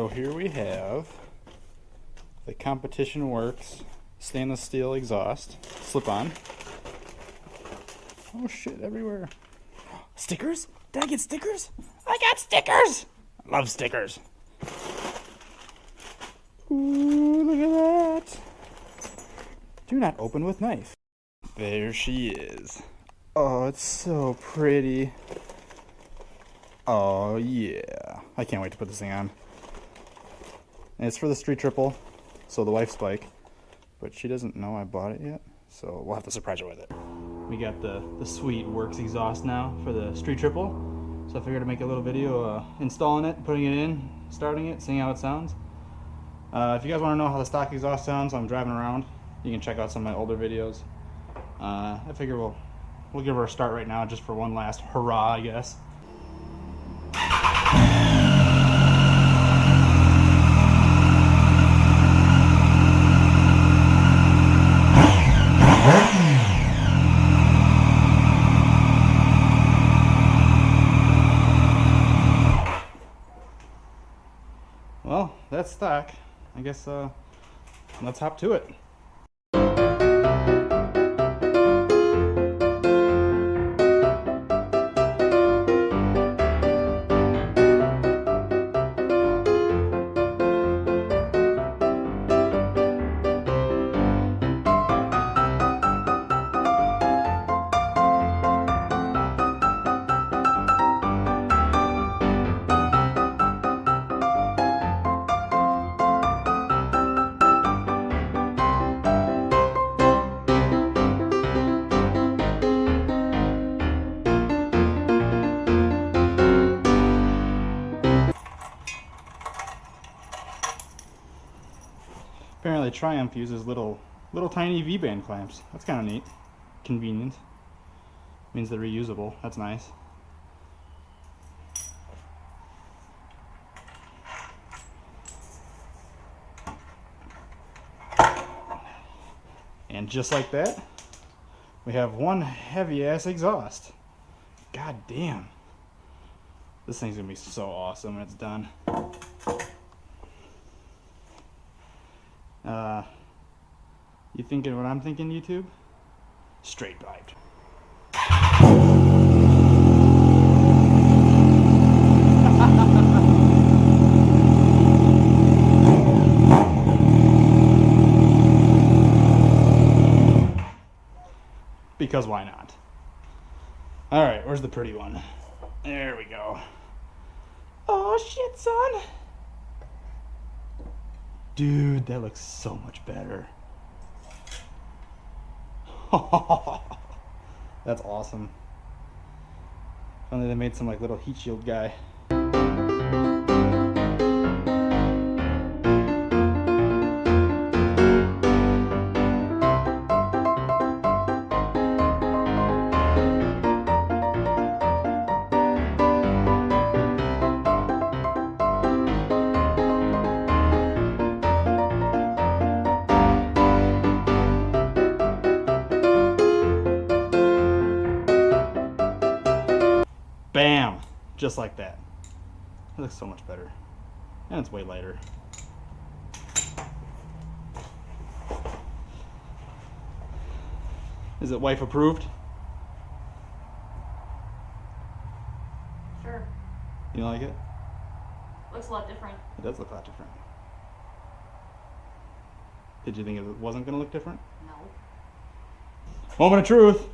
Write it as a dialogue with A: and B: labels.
A: So here we have the Competition Werkes stainless steel exhaust slip-on. Oh shit, everywhere. Stickers? Did I get stickers? I got stickers! I love stickers. Ooh, look at that. Do not open with knife. There she is. Oh, it's so pretty. Oh yeah. I can't wait to put this thing on. And it's for the STriple, so the wife's bike. But she doesn't know I bought it yet, so we'll have to surprise her with it. We got the sweet Werkes exhaust now for the STriple. So I figured to make a little video installing it, putting it in, starting it, seeing how it sounds. If you guys want to know how the stock exhaust sounds while I'm driving around, you can check out some of my older videos. I figure we'll give her a start right now just for one last hurrah, I guess. Well, that's stock. I guess let's hop to it. Apparently Triumph uses little tiny V-band clamps. That's kind of neat. Convenient. Means they're reusable. That's nice. And just like that, we have one heavy-ass exhaust. God damn. This thing's gonna be so awesome when it's done. You thinking what I'm thinking, YouTube? Straight piped. Because why not? Alright, where's the pretty one? There we go. Oh shit, son! Dude, that looks so much better. That's awesome. If only they made some like little heat shield guy. Bam! Just like that. It looks so much better. And it's way lighter. Is it wife approved?
B: Sure.
A: You like it?
B: Looks a lot different.
A: It does look a lot different. Did you think it wasn't going to look different?
B: No.
A: Moment of truth!